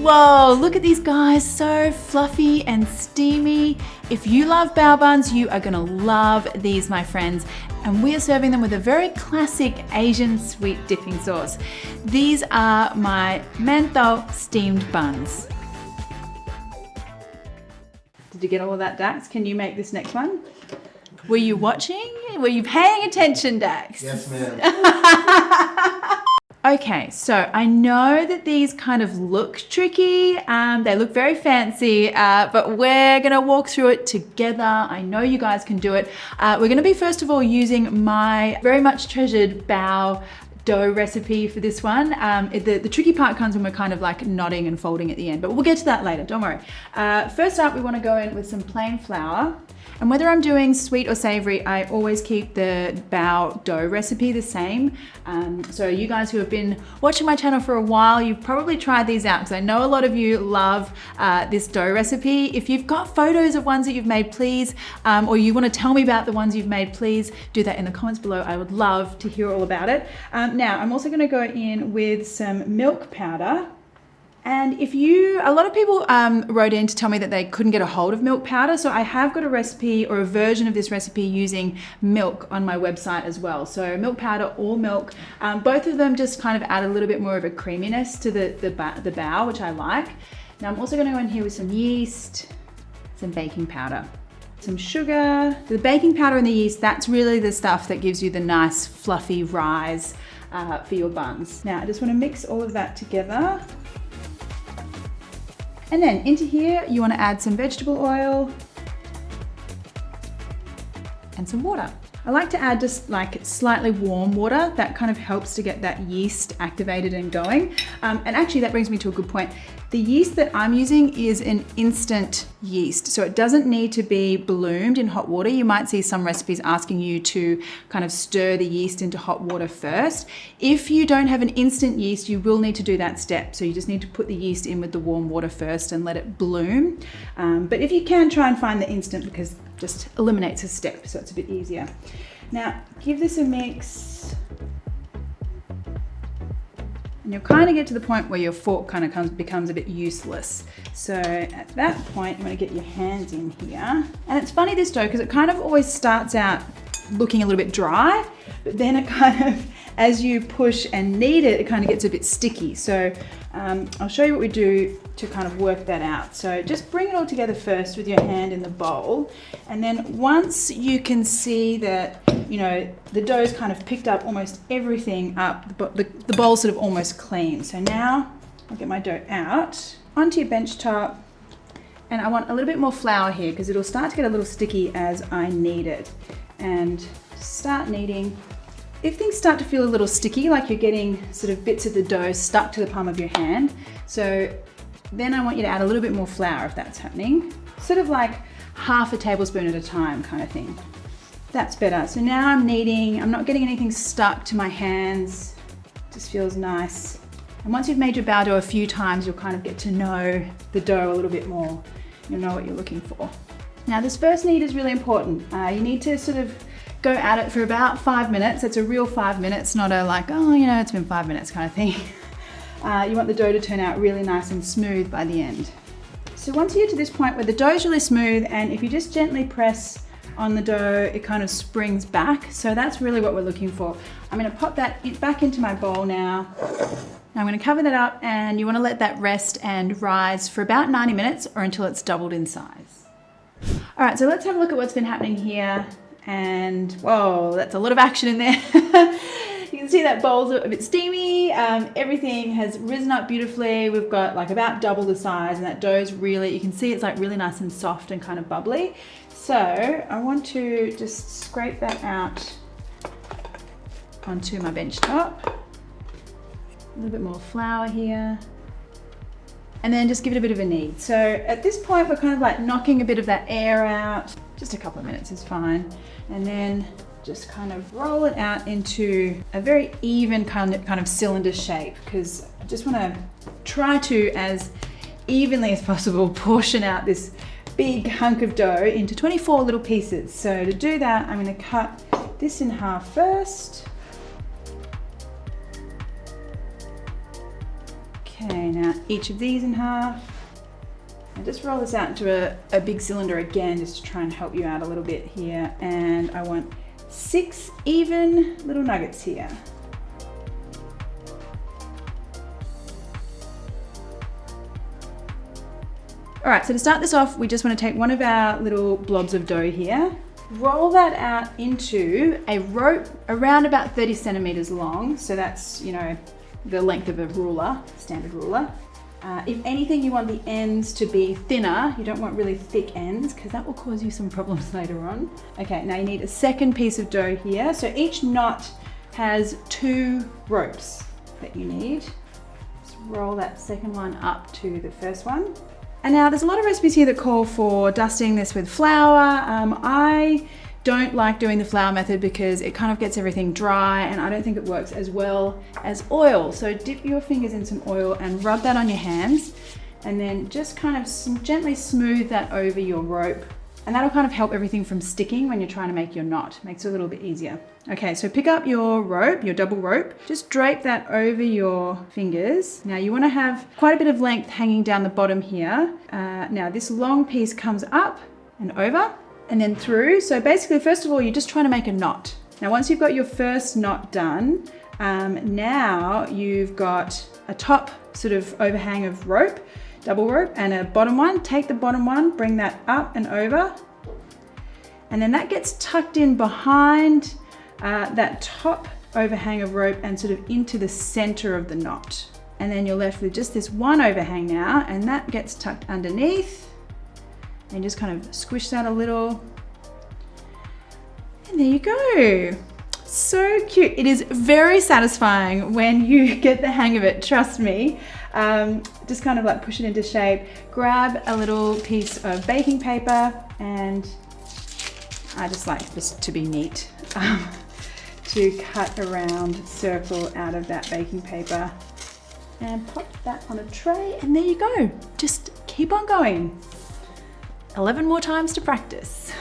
Whoa, look at these guys, so fluffy and steamy. If you love bao buns, you are gonna love these, my friends. And we are serving them with a very classic Asian sweet dipping sauce. These are my Mantou steamed buns. Did you get all of that, Dax? Can you make this next one? Were you watching? Were you paying attention, Dax? Yes, ma'am. Okay, so I know that these kind of look tricky. They look very fancy, but we're gonna walk through it together. I know you guys can do it. We're gonna be first of all using my very much treasured bao dough recipe for this one. The tricky part comes when we're kind of like knotting and folding at the end, but we'll get to that later, don't worry. First up, we wanna go in with some plain flour. And whether I'm doing sweet or savory, I always keep the bao dough recipe the same. So you guys who have been watching my channel for a while, you've probably tried these out because I know a lot of you love this dough recipe. If you've got photos of ones that you've made, please, or you want to tell me about the ones you've made, please do that in the comments below. I would love to hear all about it. Now, I'm also going to go in with some milk powder. And a lot of people wrote in to tell me that they couldn't get a hold of milk powder. So I have got a recipe or a version of this recipe using milk on my website as well. So milk powder or milk, both of them just kind of add a little bit more of a creaminess to the bao, which I like. Now I'm also gonna go in here with some yeast, some baking powder, some sugar. The baking powder and the yeast, that's really the stuff that gives you the nice fluffy rise for your buns. Now I just wanna mix all of that together. And then into here, you want to add some vegetable oil and some water. I like to add just like slightly warm water. That kind of helps to get that yeast activated and going. And actually that brings me to a good point. The yeast that I'm using is an instant yeast, so it doesn't need to be bloomed in hot water. You might see some recipes asking you to kind of stir the yeast into hot water first. If you don't have an instant yeast, you will need to do that step. So you just need to put the yeast in with the warm water first and let it bloom. But if you can, try and find the instant because it just eliminates a step, so it's a bit easier. Now, give this a mix. And you'll kind of get to the point where your fork kind of becomes a bit useless. So at that point, you want to get your hands in here. And it's funny this dough, because it kind of always starts out looking a little bit dry, but then it kind of, as you push and knead it, it kind of gets a bit sticky. So I'll show you what we do to kind of work that out. So just bring it all together first with your hand in the bowl. And then once you can see that, you know, the dough's kind of picked up almost everything up, the bowl's sort of almost clean. So now I'll get my dough out onto your bench top. And I want a little bit more flour here because it'll start to get a little sticky as I knead it. And start kneading. If things start to feel a little sticky, like you're getting sort of bits of the dough stuck to the palm of your hand, so then I want you to add a little bit more flour if that's happening. Sort of like half a tablespoon at a time kind of thing. That's better. So now I'm kneading, I'm not getting anything stuck to my hands. It just feels nice. And once you've made your bao dough a few times, you'll kind of get to know the dough a little bit more. You'll know what you're looking for. Now this first knead is really important. You need to sort of go at it for about 5 minutes. It's a real 5 minutes, not a like, oh, you know, it's been 5 minutes kind of thing. You want the dough to turn out really nice and smooth by the end. So once you get to this point where the dough is really smooth, and if you just gently press on the dough, it kind of springs back. So that's really what we're looking for. I'm gonna pop that back into my bowl now. Now I'm gonna cover that up, and you wanna let that rest and rise for about 90 minutes or until it's doubled in size. All right, so let's have a look at what's been happening here. And whoa, that's a lot of action in there. You can see that bowl's a bit steamy. Everything has risen up beautifully. We've got like about double the size, and that dough's really, you can see it's like really nice and soft and kind of bubbly. So I want to just scrape that out onto my bench top. A little bit more flour here. And then just give it a bit of a knead. So at this point, we're kind of like knocking a bit of that air out. Just a couple of minutes is fine. And then just kind of roll it out into a very even kind of cylinder shape, because I just want to try to, as evenly as possible, portion out this big hunk of dough into 24 little pieces. So to do that, I'm going to cut this in half first. Okay, now each of these in half. And just roll this out into a big cylinder again, just to try and help you out a little bit here. And I want 6 even little nuggets here. All right, so to start this off, we just want to take one of our little blobs of dough here, roll that out into a rope around about 30 centimeters long. So that's, you know, the length of a ruler, standard ruler. If anything, you want the ends to be thinner. You don't want really thick ends because that will cause you some problems later on. Okay, now you need a second piece of dough here. So each knot has 2 ropes that you need. Just roll that second one up to the first one. And now there's a lot of recipes here that call for dusting this with flour. I don't like doing the flour method because it kind of gets everything dry and I don't think it works as well as oil. So dip your fingers in some oil and rub that on your hands and then just kind of gently smooth that over your rope. And that'll kind of help everything from sticking when you're trying to make your knot. Makes it a little bit easier. Okay, so pick up your rope, your double rope, just drape that over your fingers. Now you want to have quite a bit of length hanging down the bottom here. Now this long piece comes up and over and then through. So basically, first of all, you're just trying to make a knot. Now, once you've got your first knot done, now you've got a top sort of overhang of rope, double rope, and a bottom one. Take the bottom one, bring that up and over. And then that gets tucked in behind that top overhang of rope and sort of into the center of the knot. And then you're left with just this one overhang now, and that gets tucked underneath. And just kind of squish that a little. And there you go. So cute. It is very satisfying when you get the hang of it, trust me. Just kind of like push it into shape. Grab a little piece of baking paper, and I just like this to be neat. To cut a round circle out of that baking paper and pop that on a tray, and there you go. Just keep on going. 11 more times to practice.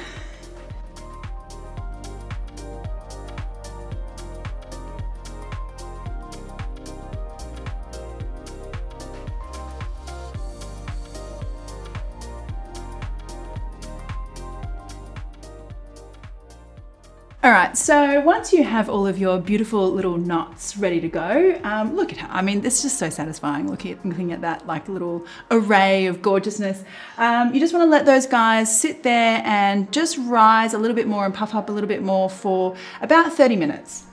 All right, so once you have all of your beautiful little knots ready to go, look at her. I mean, it's just so satisfying looking at that like little array of gorgeousness. You just want to let those guys sit there and just rise a little bit more and puff up a little bit more for about 30 minutes.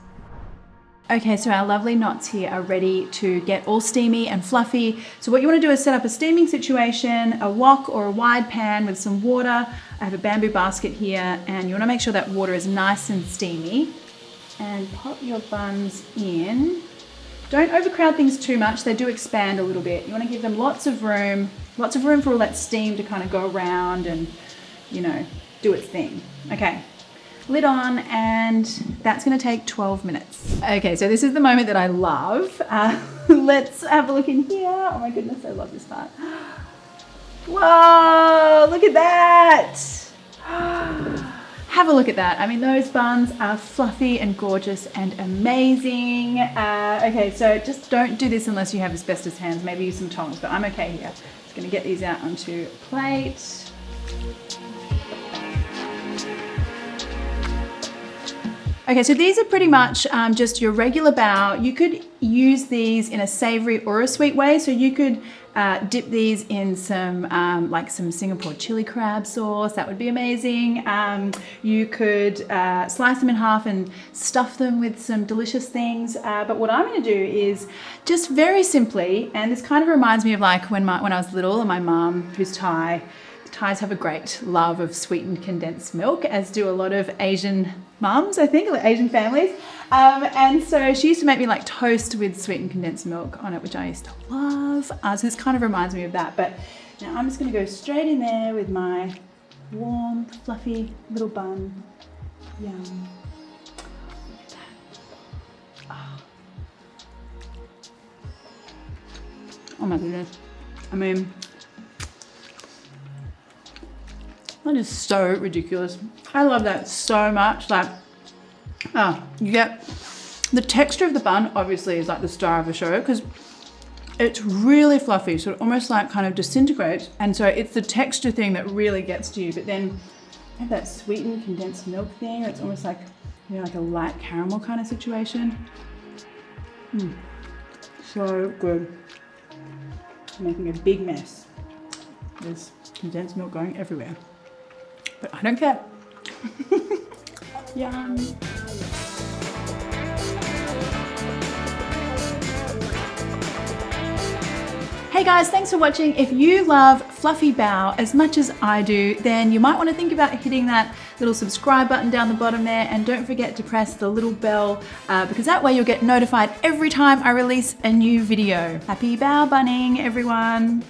Okay, so our lovely knots here are ready to get all steamy and fluffy. So what you want to do is set up a steaming situation, a wok or a wide pan with some water. I have a bamboo basket here, and you want to make sure that water is nice and steamy. And pop your buns in. Don't overcrowd things too much. They do expand a little bit. You want to give them lots of room for all that steam to kind of go around and, you know, do its thing. Okay. Lid on, and that's going to take 12 minutes. Okay, so this is the moment that I love. Let's have a look in here. Oh my goodness, I love this part. Whoa, look at that. Have a look at that. I mean, those buns are fluffy and gorgeous and amazing. Okay, so just don't do this unless you have asbestos hands. Maybe use some tongs, but I'm okay here. Just going to get these out onto a plate. Okay, so these are pretty much just your regular bao. You could use these in a savory or a sweet way. So you could dip these in some like some Singapore chili crab sauce. That would be amazing. You could slice them in half and stuff them with some delicious things. But what I'm going to do is just very simply, and this kind of reminds me of like when I was little and my mum, who's Thai. Thais have a great love of sweetened condensed milk, as do a lot of Asian mums, I think, like Asian families. And so she used to make me like toast with sweetened condensed milk on it, which I used to love. So this kind of reminds me of that. But now I'm just going to go straight in there with my warm, fluffy little bun. Yum. Look at that. Oh my goodness. I mean, that is so ridiculous. I love that so much. Like, you get the texture of the bun obviously is like the star of the show because It's really fluffy, so it almost like kind of disintegrates. And so it's the texture thing that really gets to you. But then I have that sweetened condensed milk thing. It's almost like, you know, like a light caramel kind of situation. So good. I'm making a big mess. There's condensed milk going everywhere. But I don't care. Yum. Hey guys, thanks for watching. If you love fluffy bao as much as I do, then you might want to think about hitting that little subscribe button down the bottom there, and don't forget to press the little bell because that way you'll get notified every time I release a new video. Happy bao bunning, everyone.